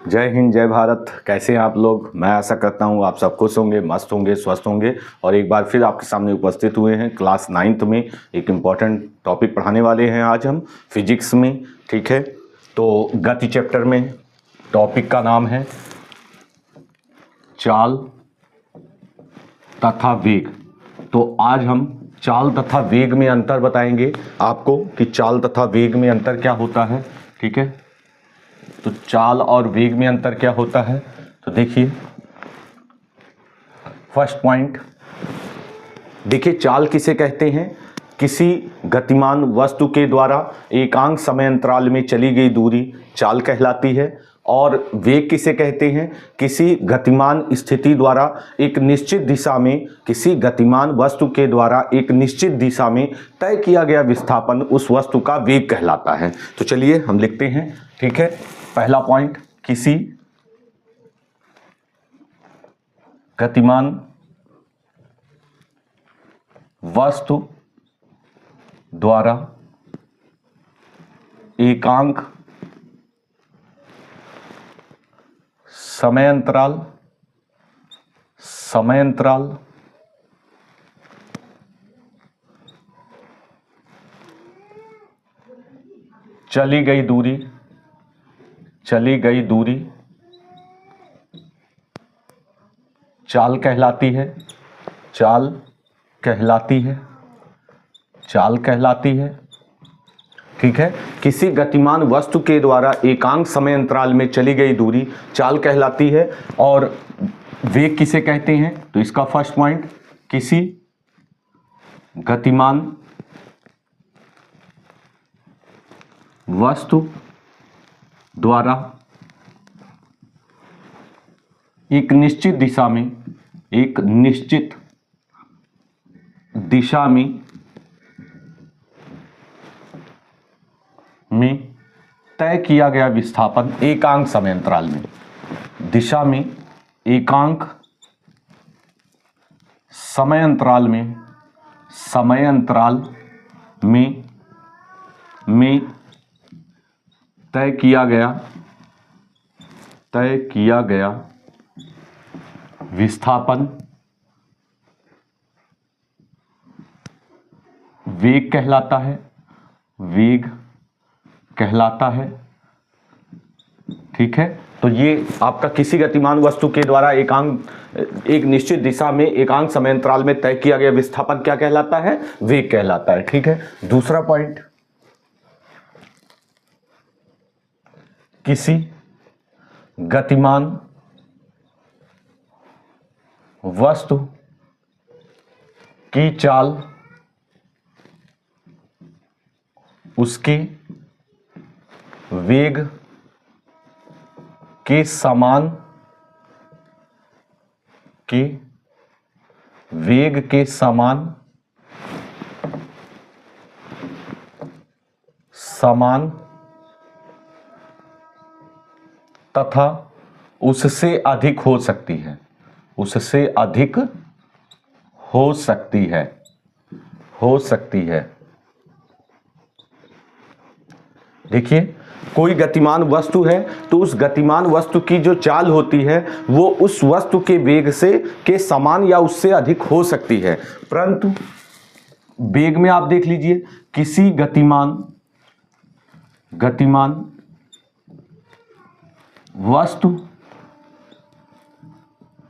जय हिंद, जय भारत। कैसे हैं आप लोग? मैं आशा करता हूं आप सब खुश होंगे, मस्त होंगे, स्वस्थ होंगे और एक बार फिर आपके सामने उपस्थित हुए हैं। क्लास 9th में एक इम्पॉर्टेंट टॉपिक पढ़ाने वाले हैं आज हम फिजिक्स में। ठीक है, तो गति चैप्टर में टॉपिक का नाम है चाल तथा वेग। तो आज हम चाल तथा वेग में अंतर बताएंगे आपको कि चाल तथा वेग में अंतर क्या होता है। ठीक है, तो चाल और वेग में अंतर क्या होता है। तो देखिए, फर्स्ट पॉइंट देखिए, चाल किसे कहते हैं? किसी गतिमान वस्तु के द्वारा एकांक समय अंतराल में चली गई दूरी चाल कहलाती है। और वेग किसे कहते हैं? किसी गतिमान स्थिति द्वारा एक निश्चित दिशा में, किसी गतिमान वस्तु के द्वारा एक निश्चित दिशा में तय किया गया विस्थापन उस वस्तु का वेग कहलाता है। तो चलिए हम लिखते हैं। ठीक है, पहला पॉइंट, किसी गतिमान वस्तु द्वारा एकांक समय अंतराल चली गई दूरी चाल कहलाती है। ठीक है, किसी गतिमान वस्तु के द्वारा एकांक समय अंतराल में चली गई दूरी चाल कहलाती है। और वेग किसे कहते हैं? तो इसका फर्स्ट पॉइंट, किसी गतिमान वस्तु द्वारा एक निश्चित दिशा में तय किया गया विस्थापन एकांक समय अंतराल में, दिशा में एकांक समय अंतराल में तय किया गया विस्थापन वेग कहलाता है। ठीक है, तो ये आपका किसी गतिमान वस्तु के द्वारा एक निश्चित दिशा में एकांक समय अंतराल में तय किया गया विस्थापन क्या कहलाता है? वेग कहलाता है। ठीक है, दूसरा पॉइंट, किसी गतिमान वस्तु की चाल उसके वेग के समान तथा उससे अधिक हो सकती है। देखिए, कोई गतिमान वस्तु है तो उस गतिमान वस्तु की जो चाल होती है वो उस वस्तु के वेग के समान या उससे अधिक हो सकती है। परंतु वेग में आप देख लीजिए, किसी गतिमान वस्तु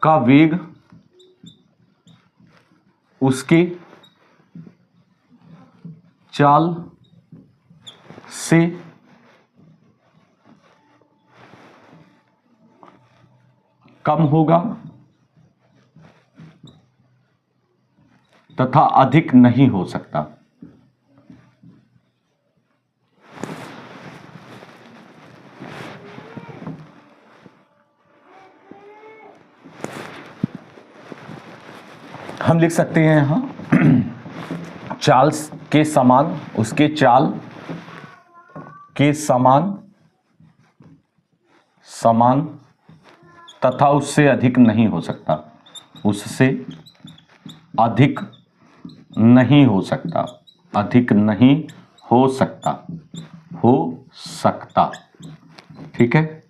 का वेग उसके चाल से कम होगा तथा अधिक नहीं हो सकता। हम लिख सकते हैं यहां चाल के समान, उसके चाल के समान तथा उससे अधिक नहीं हो सकता, हो सकता। ठीक है,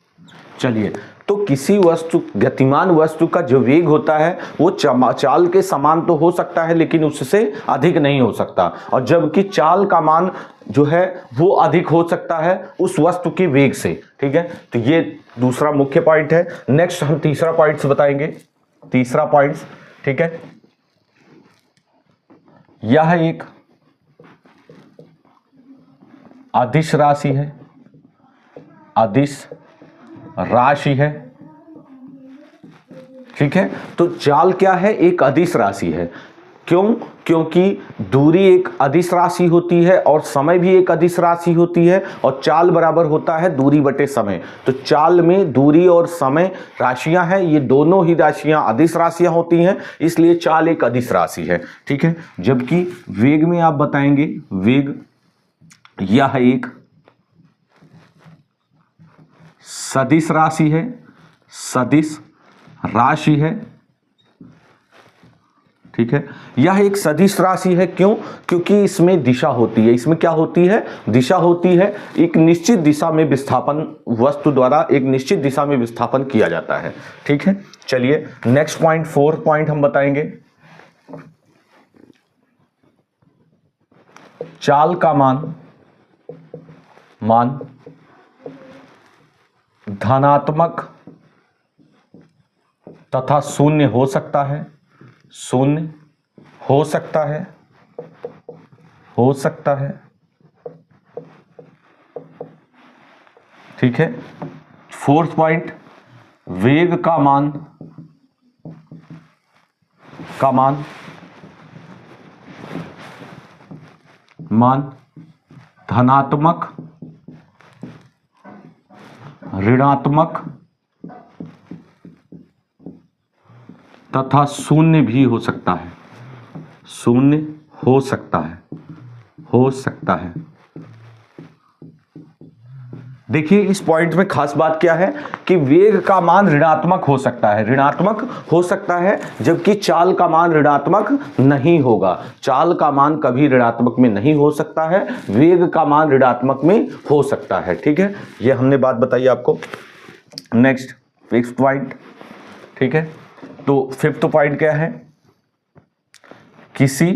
चलिए, तो किसी वस्तु, गतिमान वस्तु का जो वेग होता है वो चाल के समान तो हो सकता है लेकिन उससे अधिक नहीं हो सकता, और जबकि चाल का मान जो है वो अधिक हो सकता है उस वस्तु के वेग से। ठीक है, तो ये दूसरा मुख्य पॉइंट है। नेक्स्ट हम तीसरा पॉइंट बताएंगे। तीसरा पॉइंट, ठीक है, यह एक अदिश राशि है, अदिश राशि है। ठीक है, तो चाल क्या है? एक अदिश राशि है। क्यों? क्योंकि दूरी एक अदिश राशि होती है और समय भी एक अदिश राशि होती है, और चाल बराबर होता है दूरी बटे समय। तो चाल में दूरी और समय राशियां हैं, ये दोनों ही राशियां अदिश राशियां होती हैं, इसलिए चाल एक अदिश राशि है। ठीक है, जबकि वेग में आप बताएंगे, वेग यह एक सदिश राशि है, सदिश राशि है। ठीक है, यह एक सदिश राशि है। क्यों? क्योंकि इसमें दिशा होती है। इसमें क्या होती है? दिशा होती है। एक निश्चित दिशा में विस्थापन, वस्तु द्वारा एक निश्चित दिशा में विस्थापन किया जाता है। ठीक है, चलिए नेक्स्ट पॉइंट, 4 पॉइंट हम बताएंगे। चाल का मान धनात्मक तथा शून्य हो सकता है, शून्य हो सकता है, हो सकता है। ठीक है, 4th पॉइंट, वेग का मान धनात्मक, ऋणात्मक तथा शून्य भी हो सकता है, शून्य हो सकता है, हो सकता है। देखिए इस पॉइंट में खास बात क्या है कि वेग का मान ऋणात्मक हो सकता है, ऋणात्मक हो सकता है, जबकि चाल का मान ऋणात्मक नहीं होगा। चाल का मान कभी ऋणात्मक में नहीं हो सकता है, वेग का मान ऋणात्मक में हो सकता है। ठीक है, ये हमने बात बताई आपको। नेक्स्ट 5th पॉइंट, ठीक है, तो 5th पॉइंट क्या है? किसी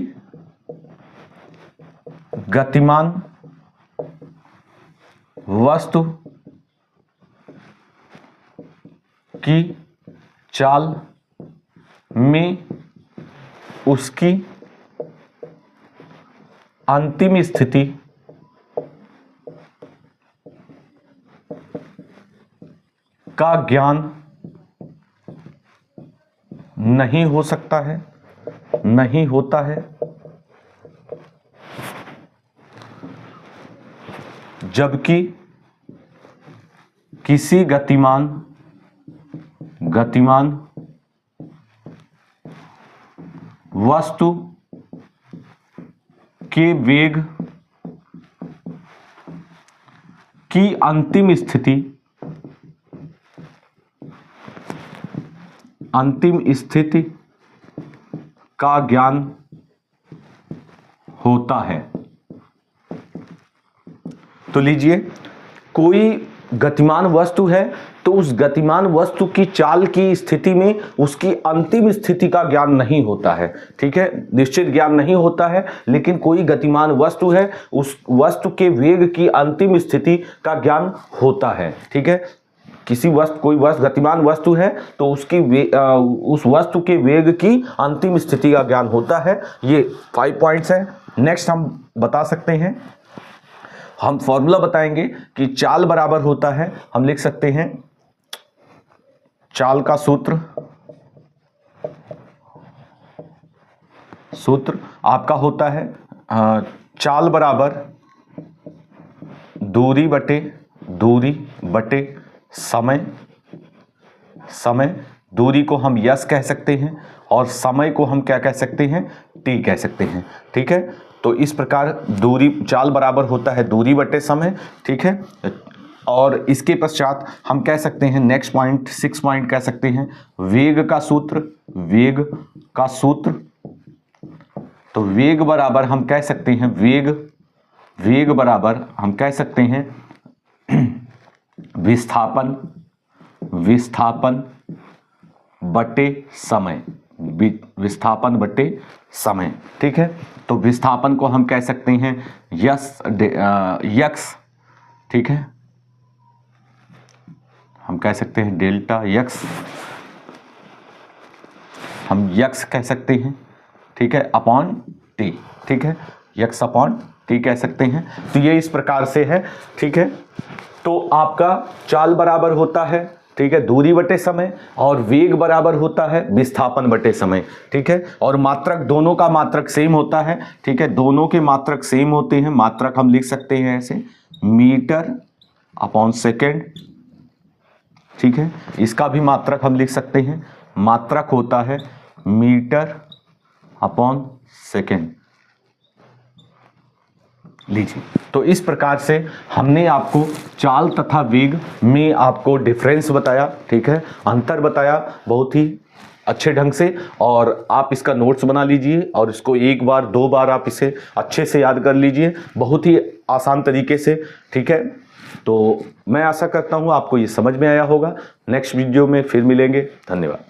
गतिमान वस्तु की चाल में उसकी अंतिम स्थिति का ज्ञान नहीं हो सकता है, नहीं होता है, जबकि किसी गतिमान वस्तु के वेग की अंतिम स्थिति का ज्ञान होता है। तो लीजिए, कोई गतिमान वस्तु है तो उस गतिमान वस्तु की चाल की स्थिति में उसकी अंतिम स्थिति का ज्ञान नहीं होता है। ठीक है, निश्चित ज्ञान नहीं होता है, लेकिन कोई गतिमान वस्तु है, उस वस्तु के वेग की अंतिम स्थिति का ज्ञान होता है। ठीक है, किसी वस्तु, कोई वस्तु गतिमान वस्तु है तो उसकी उस वस्तु के वेग की अंतिम स्थिति का ज्ञान होता है। ये 5 पॉइंट्स हैं। नेक्स्ट हम बता सकते हैं, हम फॉर्मूला बताएंगे कि चाल बराबर होता है, हम लिख सकते हैं चाल का सूत्र आपका होता है चाल बराबर दूरी बटे समय। दूरी को हम यस कह सकते हैं और समय को हम क्या कह सकते हैं? टी कह सकते हैं। ठीक है, तो इस प्रकार चाल बराबर होता है दूरी बटे समय। ठीक है, और इसके पश्चात हम कह सकते हैं नेक्स्ट पॉइंट, 6 पॉइंट कह सकते हैं वेग का सूत्र। तो वेग बराबर हम कह सकते हैं वेग बराबर हम कह सकते हैं विस्थापन विस्थापन बटे समय, विस्थापन बटे समय। ठीक है, तो विस्थापन को हम कह सकते हैं यक्स, ठीक है, हम कह सकते हैं डेल्टा यक्स, हम यक्स कह सकते हैं, ठीक है, अपॉन टी। ठीक है, यक्स अपॉन टी कह सकते हैं। तो ये इस प्रकार से है। ठीक है, तो आपका चाल बराबर होता है, ठीक है, दूरी बटे समय, और वेग बराबर होता है विस्थापन बटे समय। ठीक है, और मात्रक, दोनों का मात्रक सेम होता है। ठीक है, दोनों के मात्रक सेम होते हैं। मात्रक हम लिख सकते हैं ऐसे, मीटर अपॉन सेकेंड। ठीक है, इसका भी मात्रक हम लिख सकते हैं, मात्रक होता है मीटर अपॉन सेकेंड। लीजिए, तो इस प्रकार से हमने आपको चाल तथा वेग में आपको डिफरेंस बताया, ठीक है, अंतर बताया बहुत ही अच्छे ढंग से। और आप इसका नोट्स बना लीजिए और इसको एक बार दो बार आप इसे अच्छे से याद कर लीजिए, बहुत ही आसान तरीके से। ठीक है, तो मैं आशा करता हूँ आपको ये समझ में आया होगा। नेक्स्ट वीडियो में फिर मिलेंगे। धन्यवाद।